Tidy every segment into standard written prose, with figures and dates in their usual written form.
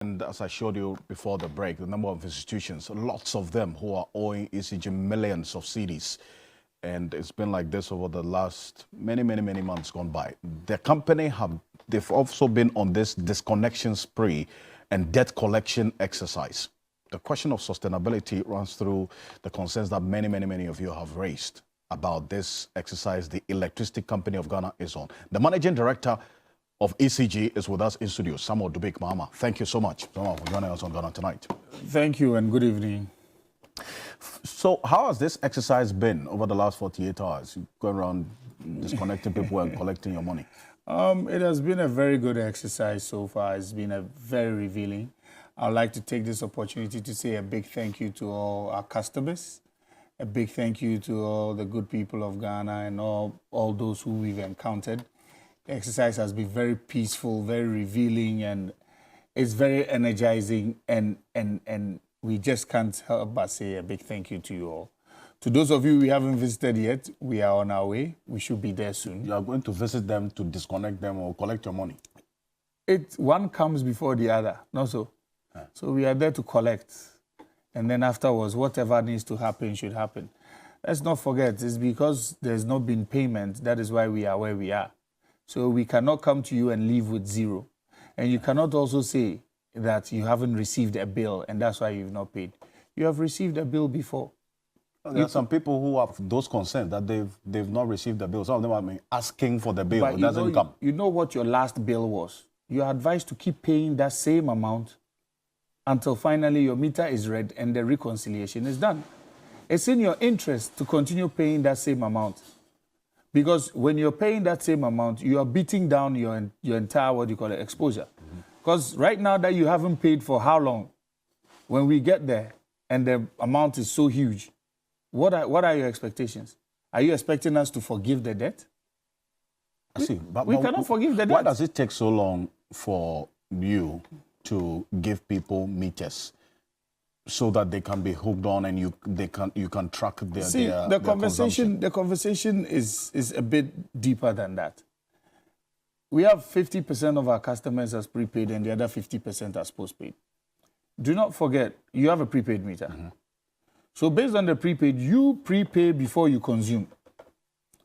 And as I showed you before the break, the number of institutions, lots of them who are owing ECG millions of CDs. And it's been like this over the last many months gone by. The company they've also been on this disconnection spree and debt collection exercise. The question of sustainability runs through the concerns that many of you have raised about this exercise the Electricity Company of Ghana is on. The managing director of ECG is with us in studio, Samuel Dubik. Mahama, thank you so much for joining us on Ghana Tonight. Thank you and good evening. So how has this exercise been over the last 48 hours? You go around disconnecting people and collecting your money. It has been a very good exercise so far. It's been a very revealing. I'd like to take this opportunity to say a big thank you to all our customers, a big thank you to all the good people of Ghana and all those who we've encountered. The exercise has been very peaceful, very revealing, and it's very energizing, and we just can't help but say a big thank you to you all. To those of you we haven't visited yet, we are on our way. We should be there soon. You are going to visit them to disconnect them or collect your money? One comes before the other, not so. So we are there to collect. And then afterwards, whatever needs to happen should happen. Let's not forget, it's because there's not been payment. That is why we are where we are. So we cannot come to you and leave with zero. And you cannot also say that you haven't received a bill and that's why you've not paid. You have received a bill before. There are some people who have those concerns that they've not received the bill. Some of them are asking for the bill. It doesn't come. You know what your last bill was. You are advised to keep paying that same amount until finally your meter is read and the reconciliation is done. It's in your interest to continue paying that same amount. Because when you're paying that same amount, you are beating down your entire, what do you call it, exposure. Because right now that you haven't paid for how long, when we get there and the amount is so huge, what are your expectations? Are you expecting us to forgive the debt? I see. But we cannot forgive the debt. Why does it take so long for you to give people meters so that they can be hooked on and you can track their consumption? The conversation is a bit deeper than that. We have 50% of our customers as prepaid and the other 50% as postpaid. Do not forget, you have a prepaid meter. Mm-hmm. So based on the prepaid, you prepay before you consume.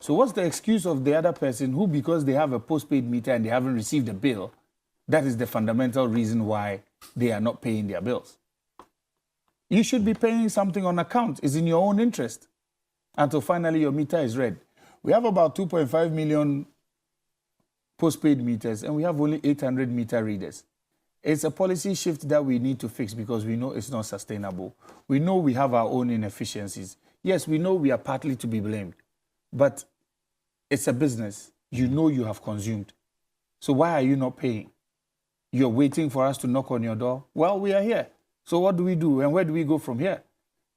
So what's the excuse of the other person who, because they have a postpaid meter and they haven't received a bill, that is the fundamental reason why they are not paying their bills? You should be paying something on account. It's in your own interest until finally your meter is read. We have about 2.5 million postpaid meters and we have only 800 meter readers. It's a policy shift that we need to fix because we know it's not sustainable. We know we have our own inefficiencies. Yes, we know we are partly to be blamed, but it's a business. You know you have consumed. So why are you not paying? You're waiting for us to knock on your door? Well, we are here. So what do we do and where do we go from here?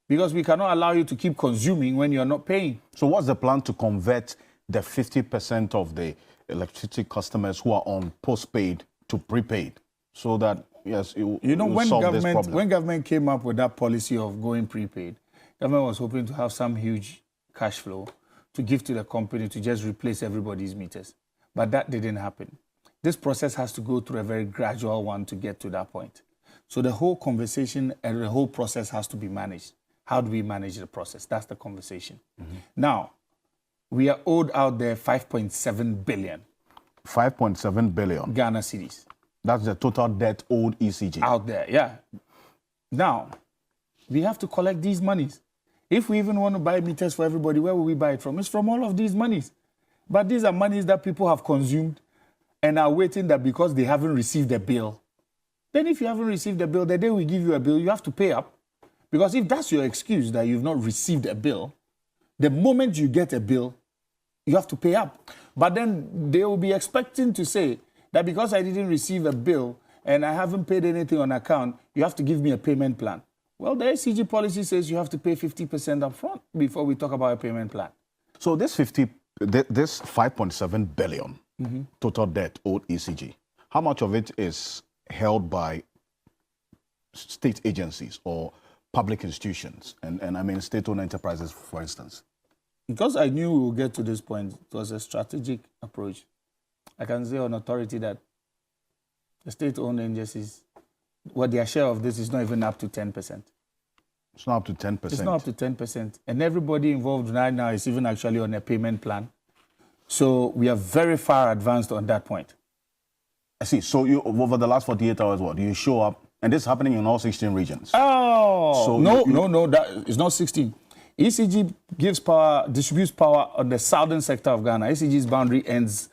Because we cannot allow you to keep consuming when you're not paying. So what's the plan to convert the 50% of the electricity customers who are on postpaid to prepaid? So that, yes, when government came up with that policy of going prepaid, government was hoping to have some huge cash flow to give to the company to just replace everybody's meters. But that didn't happen. This process has to go through a very gradual one to get to that point. So the whole conversation and the whole process has to be managed. How do we manage the process? That's the conversation. Mm-hmm. Now, we are owed out there 5.7 billion. 5.7 billion? Ghana cedis. That's the total debt owed ECG. Out there, yeah. Now, we have to collect these monies. If we even want to buy meters for everybody, where will we buy it from? It's from all of these monies. But these are monies that people have consumed and are waiting that because they haven't received a bill. Then if you haven't received a bill, the day we give you a bill, you have to pay up. Because if that's your excuse that you've not received a bill, the moment you get a bill, you have to pay up. But then they will be expecting to say, that because I didn't receive a bill and I haven't paid anything on account, you have to give me a payment plan. Well, the ECG policy says you have to pay 50% up front before we talk about a payment plan. So this 5.7 billion total debt owed ECG, how much of it is held by state agencies or public institutions and I mean state-owned enterprises, for instance? Because I knew we would get to this point, it was a strategic approach. I can say on authority that the state-owned agencies what their share of this is not even up to 10%. It's not up to 10%. It's not up to 10%. And everybody involved right now is even actually on a payment plan. So we are very far advanced on that point. I see. So you, over the last 48 hours, what? You show up, and this is happening in all 16 regions. Oh, so no, that is not 16. ECG gives power, distributes power on the southern sector of Ghana. ECG's boundary ends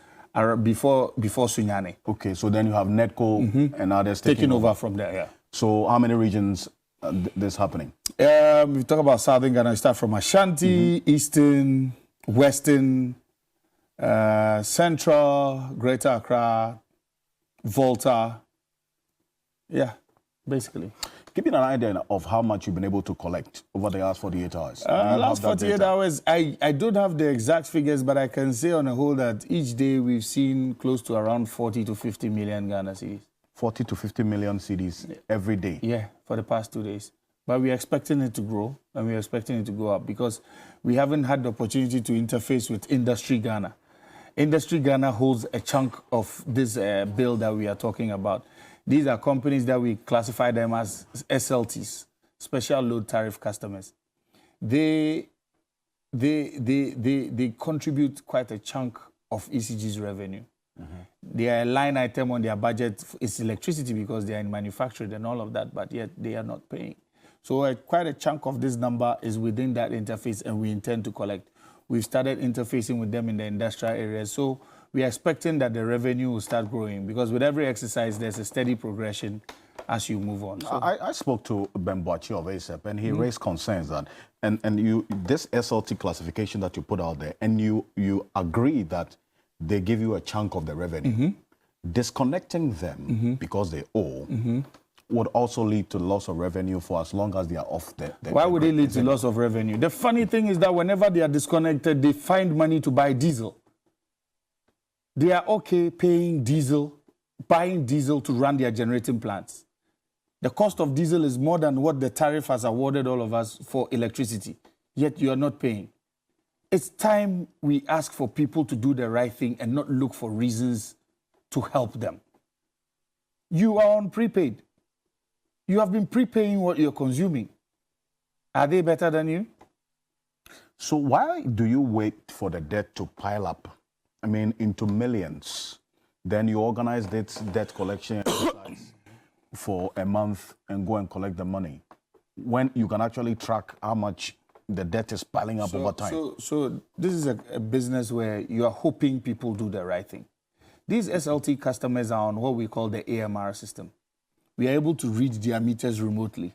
before Sunyani. Okay, so then you have Netco and others Taking over from there, yeah. So how many regions this happening? We talk about southern Ghana. We start from Ashanti, Eastern, Western, Central, Greater Accra, Volta. Yeah, basically. Give me an idea of how much you've been able to collect over the last 48 hours. Last 48 hours, I don't have the exact figures, but I can say on a whole that each day we've seen close to around 40 to 50 million Ghana cedis. 40 to 50 million cedis every day? Yeah, for the past 2 days. But we're expecting it to grow, and we're expecting it to go up because we haven't had the opportunity to interface with Industry Ghana. Industry Ghana holds a chunk of this bill that we are talking about. These are companies that we classify them as SLTs, Special Load Tariff Customers. They contribute quite a chunk of ECG's revenue. Their line item on their budget is electricity because they are in manufacturing and all of that, but yet they are not paying. So quite a chunk of this number is within that interface, and we intend to collect. We've started interfacing with them in the industrial areas. So we are expecting that the revenue will start growing because with every exercise, there's a steady progression as you move on. So I spoke to Ben Boachi of ASAP, and he raised concerns that, and you, this SLT classification that you put out there, and you agree that they give you a chunk of the revenue. Disconnecting them because they owe would also lead to loss of revenue for as long as they are off the why would it lead to loss of revenue? The funny thing is that whenever they are disconnected, they find money to buy diesel. They are okay paying diesel, buying diesel to run their generating plants. The cost of diesel is more than what the tariff has awarded all of us for electricity, yet you are not paying. It's time we ask for people to do the right thing and not look for reasons to help them. You are on prepaid. You have been prepaying what you're consuming. Are they better than you? So why do you wait for the debt to pile up? I mean, into millions. Then you organize this debt collection exercise for a month and go and collect the money, when you can actually track how much the debt is piling up over time. So this is a business where you are hoping people do the right thing. These SLT customers are on what we call the AMR system. We are able to read their meters remotely.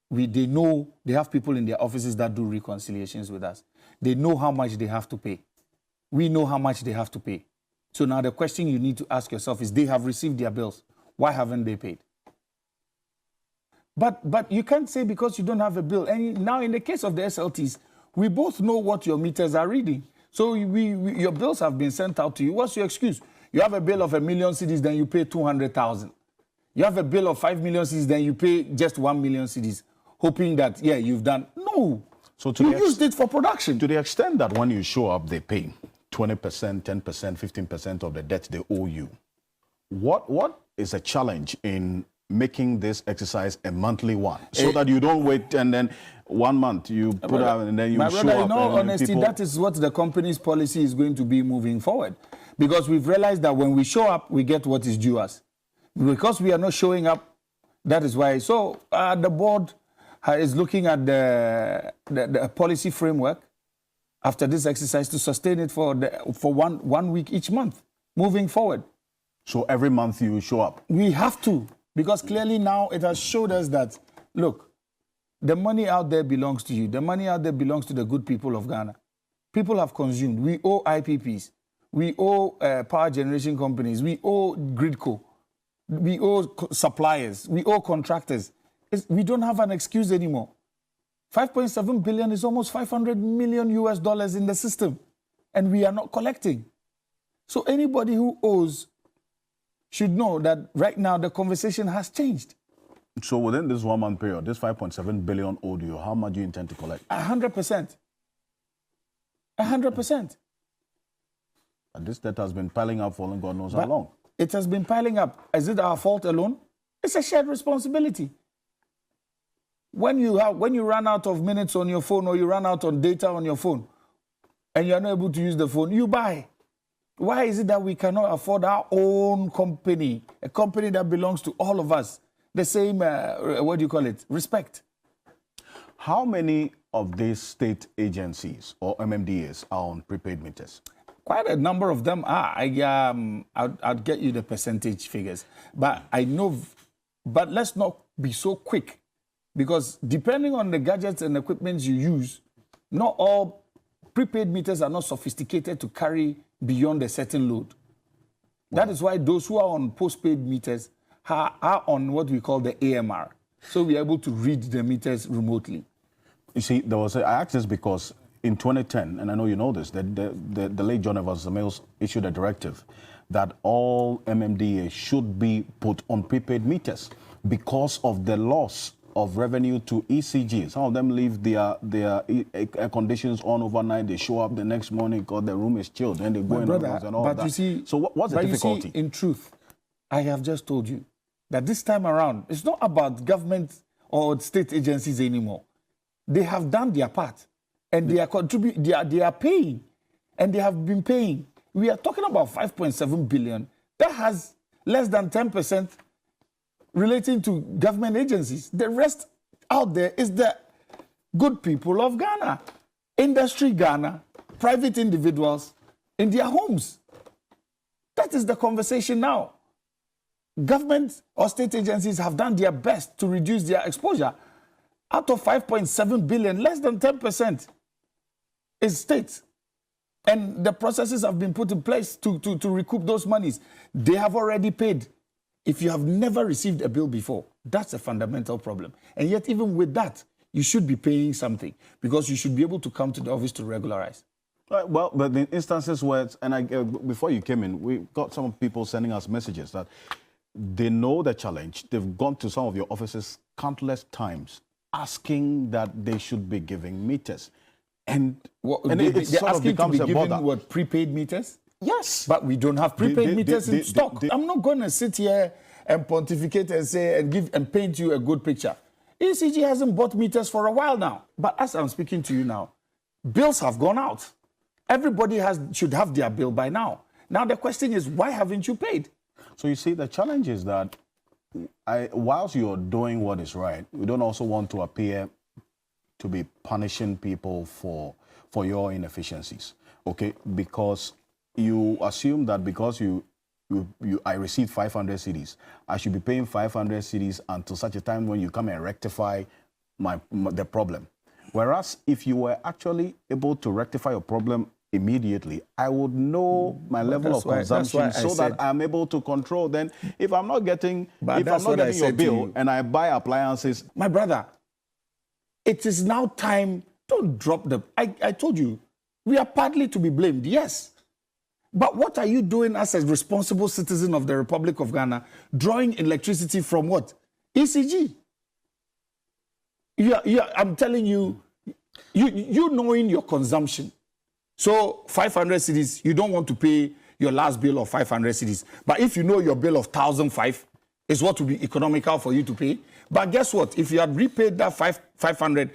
They know, they have people in their offices that do reconciliations with us. They know how much they have to pay. We know how much they have to pay. So now the question you need to ask yourself is, they have received their bills. Why haven't they paid? But you can't say because you don't have a bill. And now in the case of the SLTs, we both know what your meters are reading. So your bills have been sent out to you. What's your excuse? You have a bill of 1 million cedis, then you pay 200,000. You have a bill of 5 million cedis, then you pay just 1 million cedis, hoping that, yeah, you've done. No. So you used it for production. To the extent that when you show up, they pay 20%, 10%, 15% of the debt they owe you. What is a challenge in making this exercise a monthly one, so that you don't wait and then 1 month you put out and then you show up? In all honesty, that is what the company's policy is going to be moving forward, because we've realized that when we show up, we get what is due us. Because we are not showing up, that is why. So the board is looking at the policy framework after this exercise to sustain it for one week each month, moving forward. So every month you show up? We have to, because clearly now it has showed us that, look, the money out there belongs to you. The money out there belongs to the good people of Ghana. People have consumed. We owe IPPs. We owe power generation companies. We owe Gridco. We owe suppliers. We owe contractors. We don't have an excuse anymore. 5.7 billion is almost $500 million US in the system, and we are not collecting. So anybody who owes should know that right now the conversation has changed. So within this 1 month period, this 5.7 billion owed you, how much do you intend to collect? 100%. 100%. And this debt has been piling up for God knows how long. It has been piling up. Is it our fault alone? It's a shared responsibility. When you run out of minutes on your phone or you run out on data on your phone and you're not able to use the phone, you buy. Why is it that we cannot afford our own company, a company that belongs to all of us? The same, what do you call it? Respect. How many of these state agencies or MMDAs are on prepaid meters? Quite a number of them are. I'll get you the percentage figures. But I know, but let's not be so quick, because depending on the gadgets and equipment you use, not all prepaid meters are not sophisticated to carry beyond a certain load. Wow. That is why those who are on postpaid meters are on what we call the AMR. So we are able to read the meters remotely. You see, I asked this because in 2010, and I know you know this, that the late John Evans Mills issued a directive that all MMDA should be put on prepaid meters because of the loss of revenue to ECG. Some of them leave their air conditions on overnight. They show up the next morning because the room is chilled, and they go in and all that. You see, so what's the difficulty? You see, in truth, I have just told you that this time around, it's not about government or state agencies anymore. They have done their part, and they are paying, and they have been paying. We are talking about 5.7 billion. That has less than 10% relating to government agencies. The rest out there is the good people of Ghana, industry Ghana, private individuals in their homes. That is the conversation now. Government or state agencies have done their best to reduce their exposure. Out of 5.7 billion, less than 10% is state. And the processes have been put in place to recoup those monies. They have already paid. If you have never received a bill before, that's a fundamental problem. And yet, even with that, you should be paying something, because you should be able to come to the office to regularize. Well, but the instances where, before you came in, we got some people sending us messages that they know the challenge. They've gone to some of your offices countless times asking that they should be giving meters. And it sort of becomes a bother. What, prepaid meters? Yes. But we don't have prepaid meters in stock. I'm not going to sit here and pontificate and say and paint you a good picture. ECG hasn't bought meters for a while now. But as I'm speaking to you now, bills have gone out. Everybody should have their bill by now. Now the question is, why haven't you paid? So you see, the challenge is that whilst you're doing what is right, we don't also want to appear to be punishing people for your inefficiencies, okay? Because you assume that because I received 500 cedis, I should be paying 500 cedis until such a time when you come and rectify the problem. Whereas if you were actually able to rectify your problem immediately, I would know my level of consumption so that I'm able to control. Then if I'm not getting, your bill and I buy appliances. My brother, it is now time. Don't drop I told you, we are partly to be blamed, yes. But what are you doing as a responsible citizen of the Republic of Ghana, drawing electricity from what? ECG. I'm telling you, you knowing your consumption. So 500 cedis, you don't want to pay your last bill of 500 cedis. But if you know your bill of 1,005 is what will be economical for you to pay. But guess what? If you had repaid that 500,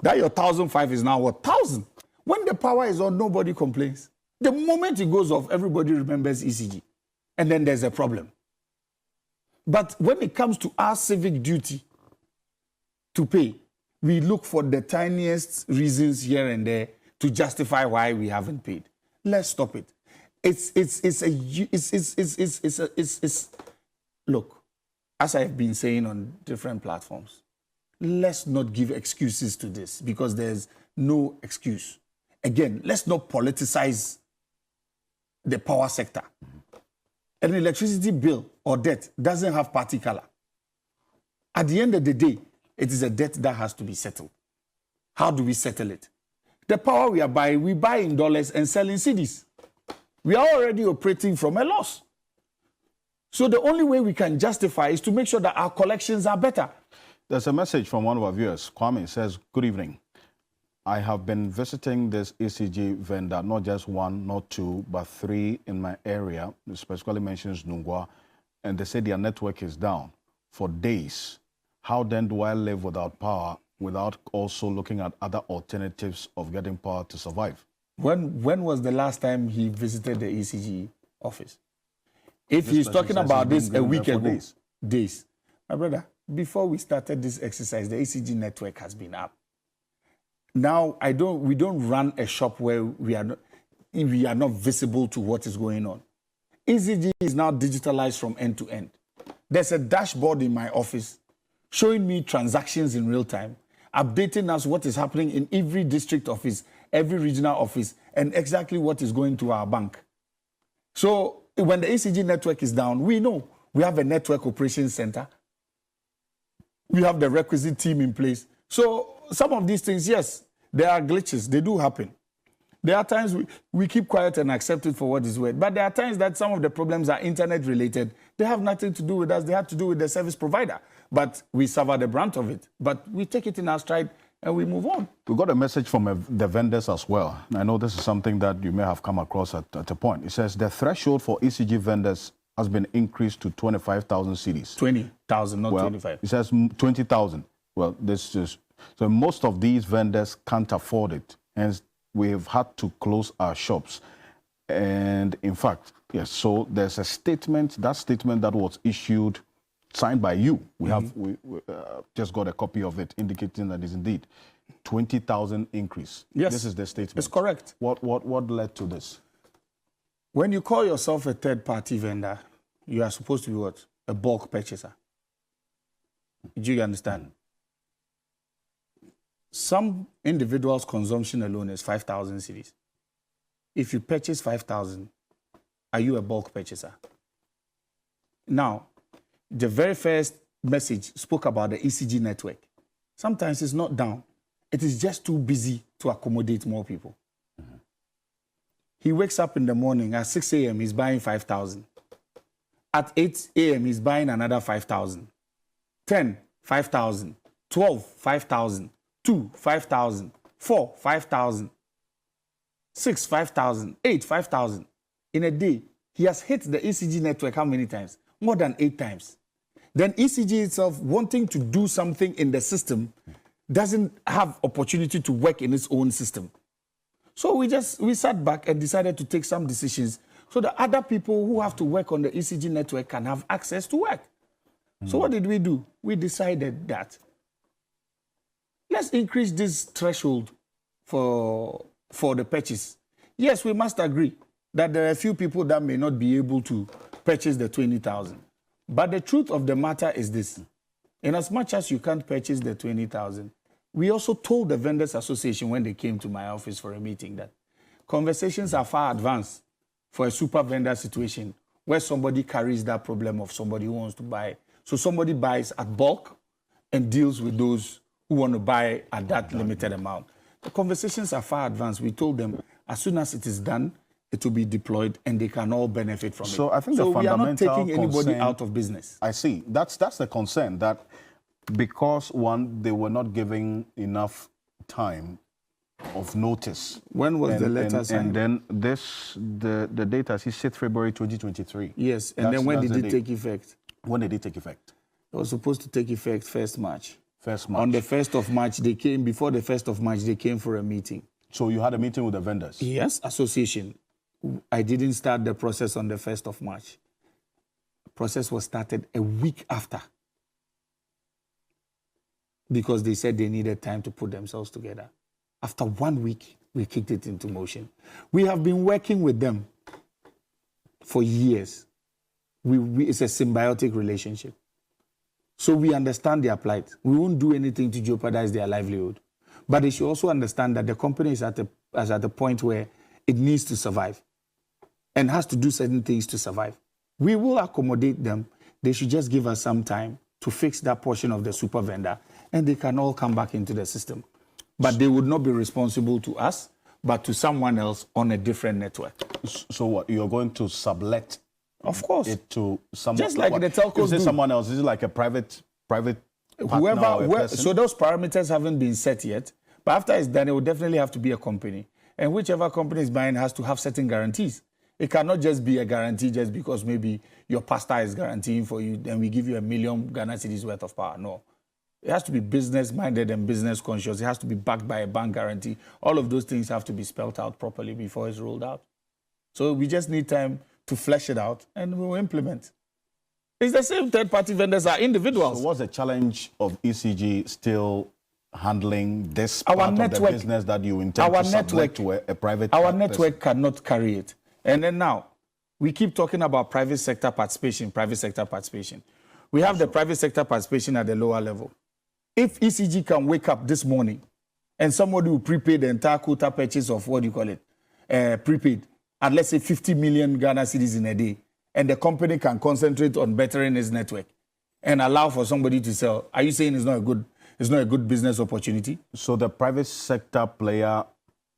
that your 1,005 is now what? 1,000. When the power is on, nobody complains. The moment it goes off, everybody remembers ECG. And then there's a problem. But when it comes to our civic duty to pay, we look for the tiniest reasons here and there to justify why we haven't paid. Let's stop it. Look, as I have been saying on different platforms, let's not give excuses to this, because there's no excuse. Again, let's not politicize the power sector. An electricity bill or debt doesn't have party color. At the end of the day, it is a debt that has to be settled. How do we settle it? The power we are buying, we buy in dollars and sell in cedis. We are already operating from a loss. So the only way we can justify is to make sure that our collections are better. There's a message from one of our viewers. Kwame says, good evening. I have been visiting this ECG vendor, not just one, not two, but three in my area. It specifically mentions Nungwa and they say their network is down for days, how then do I live without power without also looking at other alternatives of getting power to survive? When was the last time he visited the ECG office? If he's talking about this a week ago, days. My brother, before we started this exercise, the ECG network has been up. Now, we don't run a shop where we are not visible to what is going on. ECG is now digitalized from end to end. There's a dashboard in my office showing me transactions in real time, updating us what is happening in every district office, every regional office, and exactly what is going to our bank. So when the ECG network is down, we know we have a network operations center. We have the requisite team in place. So some of these things, yes, there are glitches. They do happen. There are times we keep quiet and accept it for what is worth. But there are times that some of the problems are internet related. They have nothing to do with us. They have to do with the service provider. But we suffer the brunt of it. But we take it in our stride and we move on. We got a message from the vendors as well. I know this is something that you may have come across at a point. It says the threshold for ECG vendors has been increased to 25,000 cedis. 20,000, not 25. It says 20,000. Well, this is so most of these vendors can't afford it, hence we've had to close our shops. And in fact, yes. So there's a statement. That statement that was issued, signed by you. We have just got a copy of it, indicating that is indeed 20,000 increase. Yes, this is the statement. It's correct. What led to this? When you call yourself a third-party vendor, you are supposed to be what? A bulk purchaser. Do you understand? Some individuals' consumption alone is 5,000 cedis. If you purchase 5,000, are you a bulk purchaser? Now, the very first message spoke about the ECG network. Sometimes it's not down. It is just too busy to accommodate more people. He wakes up in the morning at 6 a.m., he's buying 5,000. At 8 a.m., he's buying another 5,000. 10, 5,000. 12, 5,000. 2, 5,000. 4, 5,000. 6, 5,000. 8, 5,000. In a day, he has hit the ECG network how many times? More than 8 times. Then ECG itself, wanting to do something in the system, doesn't have opportunity to work in its own system. So we sat back and decided to take some decisions so that other people who have to work on the ECG network can have access to work. So what did we do? We decided that let's increase this threshold for the purchase. Yes, we must agree that there are a few people that may not be able to purchase the 20,000. But the truth of the matter is this. In as much as you can't purchase the 20,000, we also told the Vendors Association when they came to my office for a meeting that conversations are far advanced for a super vendor situation where somebody carries that problem of somebody who wants to buy. So somebody buys at bulk and deals with those who want to buy at that limited amount. The conversations are far advanced. We told them as soon as it is done, it will be deployed and they can all benefit from it. So I think the we are not fundamental taking anybody concern, out of business. I see. That's the concern, that because one, they were not giving enough time of notice. When was the letter signed? And then the date as he said February 2023. Yes, and then when did it take effect? When did it take effect? It was supposed to take effect 1st March. 1st March. On the 1st of March, they came, before the 1st of March, they came for a meeting. So you had a meeting with the vendors? Yes, association. I didn't start the process on the 1st of March. The process was started a week after because they said they needed time to put themselves together. After 1 week, we kicked it into motion. We have been working with them for years. It's a symbiotic relationship. So we understand their plight. We won't do anything to jeopardize their livelihood. But they should also understand that the company is at a point where it needs to survive and has to do certain things to survive. We will accommodate them. They should just give us some time to fix that portion of the super vendor and they can all come back into the system. But they would not be responsible to us, but to someone else on a different network. So what? You're going to sublet of course it to someone? Just like the telcos do. Is it someone else? Is it like a private whoever, so those parameters haven't been set yet. But after it's done, it will definitely have to be a company. And whichever company is buying has to have certain guarantees. It cannot just be a guarantee just because maybe your pastor is guaranteeing for you, then we give you 1 million Ghana cedis worth of power. No. It has to be business-minded and business-conscious. It has to be backed by a bank guarantee. All of those things have to be spelled out properly before it's rolled out. So we just need time to flesh it out, and we'll implement. It's the same third-party vendors are individuals. So what's the challenge of ECG still handling this part of the business that you intend to sublet to a private Our person? network cannot carry it. And then now, we keep talking about private sector participation. We have the private sector participation at the lower level. If ECG can wake up this morning and somebody will prepay the entire quota purchase of prepaid at, let's say, 50 million Ghana cedis in a day, and the company can concentrate on bettering its network and allow for somebody to sell, are you saying it's not a good business opportunity? So the private sector player,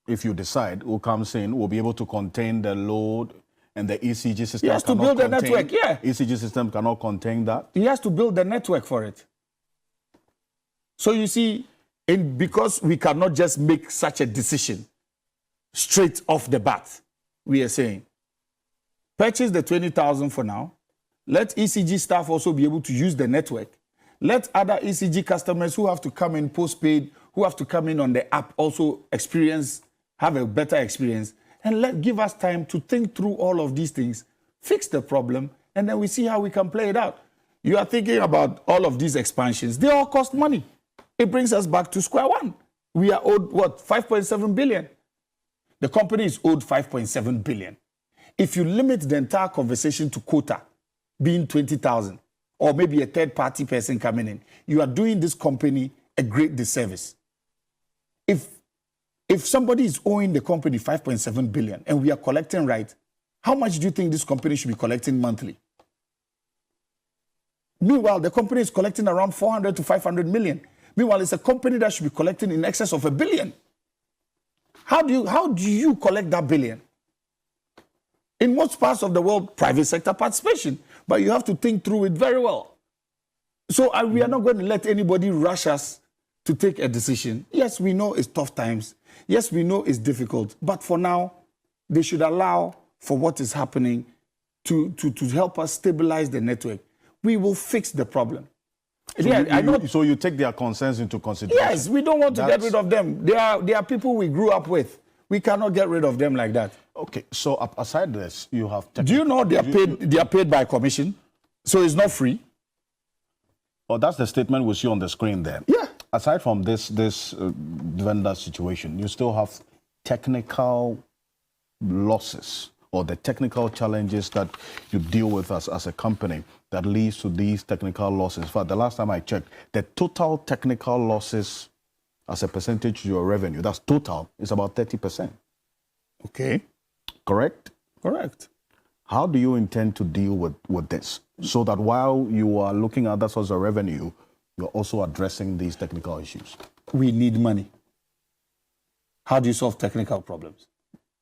if you decide, who comes in, will be able to contain the load, and the ECG system he has to build the network, yeah. ECG system cannot contain that. He has to build the network for it. So you see, because we cannot just make such a decision straight off the bat, we are saying, purchase the 20,000 for now. Let ECG staff also be able to use the network. Let other ECG customers who have to come in postpaid, who have to come in on the app also have a better experience. And give us time to think through all of these things, fix the problem, and then we see how we can play it out. You are thinking about all of these expansions. They all cost money. It brings us back to square one. We are owed, what, 5.7 billion? The company is owed 5.7 billion. If you limit the entire conversation to quota being 20,000, or maybe a third-party person coming in, you are doing this company a great disservice. If somebody is owing the company 5.7 billion and we are collecting right, how much do you think this company should be collecting monthly? Meanwhile, the company is collecting around 400 to 500 million. Meanwhile, it's a company that should be collecting in excess of 1 billion. How do you collect that billion? In most parts of the world, private sector participation, but you have to think through it very well. So we are not going to let anybody rush us to take a decision. Yes, we know it's tough times. Yes, we know it's difficult. But for now, they should allow for what is happening to help us stabilize the network. We will fix the problem. So, so you take their concerns into consideration? Yes, we don't want to get rid of them. They are people we grew up with. We cannot get rid of them like that. Okay, so aside this, you have... Do you know they are paid by commission? So it's not free? Oh, that's the statement we see on the screen there. Yeah. Aside from this vendor situation, you still have technical losses or the technical challenges that you deal with as a company that leads to these technical losses. In fact, the last time I checked, the total technical losses as a percentage of your revenue, that's total, is about 30%. Okay. Correct? Correct. How do you intend to deal with this so that while you are looking at that source of revenue, you're also addressing these technical issues? We need money. How do you solve technical problems?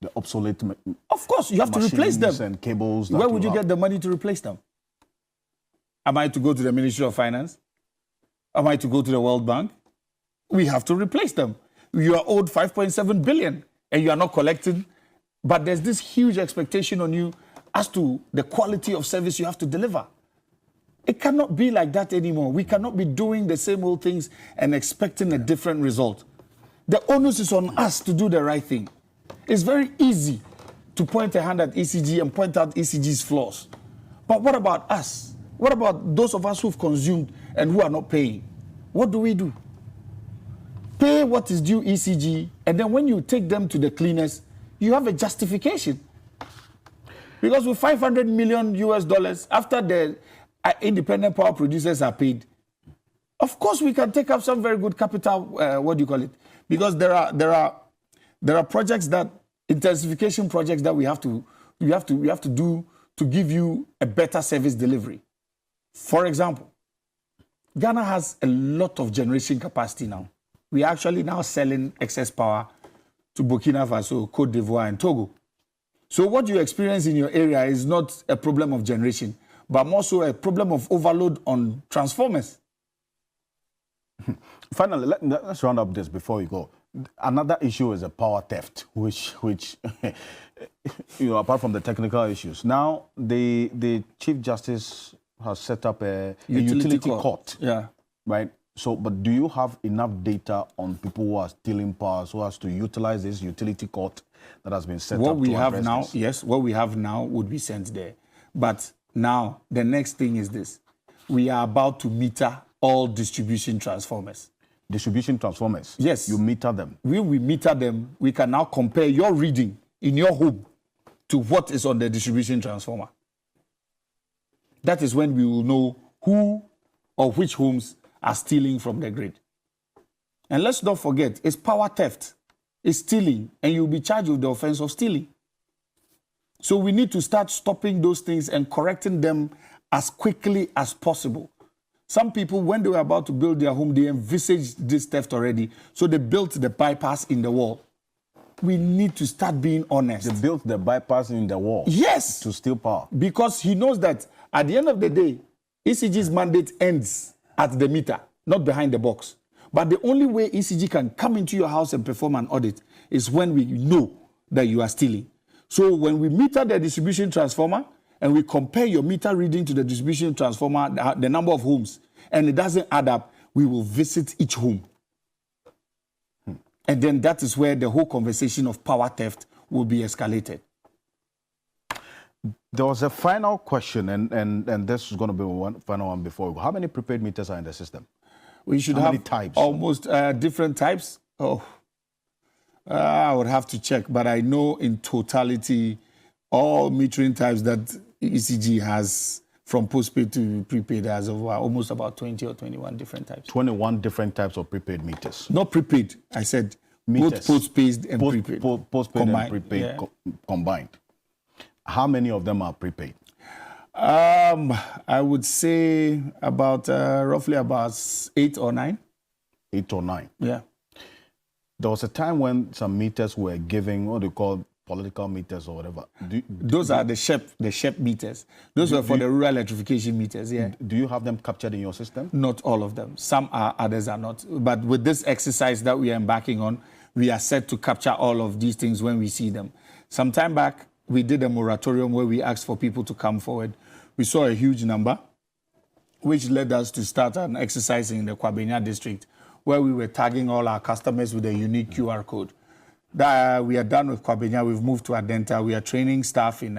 The obsolete Of course, you have to replace them. And cables. Where would you get the money to replace them? Am I to go to the Ministry of Finance? Am I to go to the World Bank? We have to replace them. You are owed 5.7 billion and you are not collecting, but there's this huge expectation on you as to the quality of service you have to deliver. It cannot be like that anymore. We cannot be doing the same old things and expecting a different result. The onus is on us to do the right thing. It's very easy to point a hand at ECG and point out ECG's flaws. But what about us? What about those of us who've consumed and who are not paying? What do? Pay what is due ECG, and then when you take them to the cleaners, you have a justification. Because with $500 million US, after the independent power producers are paid, of course we can take up some very good capital, because there are projects that, intensification projects that we have to do to give you a better service delivery. For example, Ghana has a lot of generation capacity now. We are actually now selling excess power to Burkina Faso, Cote d'Ivoire, and Togo. So what you experience in your area is not a problem of generation, but more so a problem of overload on transformers. Finally, let's round up this before we go. Another issue is a power theft, which apart from the technical issues. Now, the Chief Justice has set up a utility court. Yeah. Right? So, but do you have enough data on people who are stealing power so as to utilize this utility court that has been set up? What we have now, yes, what we have now would be sent there. But now, the next thing is this. We are about to meter all distribution transformers. Distribution transformers? Yes. You meter them? When we meter them, we can now compare your reading in your home to what is on the distribution transformer. That is when we will know who or which homes are stealing from the grid. And let's not forget, it's power theft. It's stealing, and you'll be charged with the offense of stealing. So we need to start stopping those things and correcting them as quickly as possible. Some people, when they were about to build their home, they envisaged this theft already. So they built the bypass in the wall. We need to start being honest. They built the bypass in the wall? Yes. To steal power? Because he knows that at the end of the day, ECG's mandate ends at the meter, not behind the box. But the only way ECG can come into your house and perform an audit is when we know that you are stealing. So when we meter the distribution transformer and we compare your meter reading to the distribution transformer, the number of homes, and it doesn't add up, we will visit each home. And then that is where the whole conversation of power theft will be escalated. There was a final question, and this is going to be one final one before we go. How many prepaid meters are in the system? We should have types? Almost different types. I would have to check, but I know in totality, all metering types that ECG has from postpaid to prepaid has over almost about 20 or 21 different types. 21 different types of prepaid meters? Not prepaid. I said meters. Both postpaid and prepaid. Postpaid and prepaid combined. How many of them are prepaid? I would say about roughly about 8 or 9. 8 or 9? Yeah. There was a time when some meters were giving what do you call political meters or whatever. Those are the SHEP meters. Those were for the rural electrification meters, yeah. Do you have them captured in your system? Not all of them. Some are, others are not. But with this exercise that we are embarking on, we are set to capture all of these things when we see them. Some time back, we did a moratorium where we asked for people to come forward. We saw a huge number, which led us to start an exercise in the Kwabenya district where we were tagging all our customers with a unique QR code. That we are done with Kwabenya. We've moved to Adenta. We are training staff in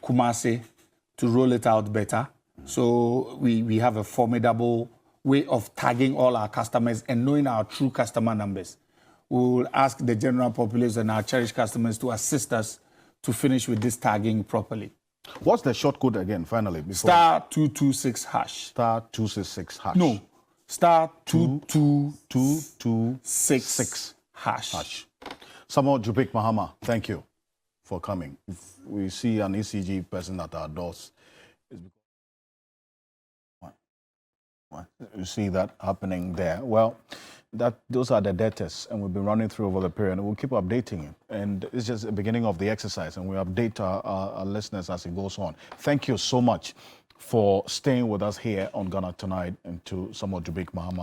Kumasi to roll it out better. So we have a formidable way of tagging all our customers and knowing our true customer numbers. We will ask the general populace and our cherished customers to assist us to finish with this tagging properly. What's the short code again, finally? Star 226 hash. Star 266 hash. No. Star 2226 hash. Samuel Dubik Mahama, thank you for coming. If we see an ECG person at our doors, you see that happening there. Well, those are the data, and we've been running through over the period, and we'll keep updating it. And it's just the beginning of the exercise, and we update our listeners as it goes on. Thank you so much for staying with us here on Ghana Tonight, and to Samuel Dubik Mahama.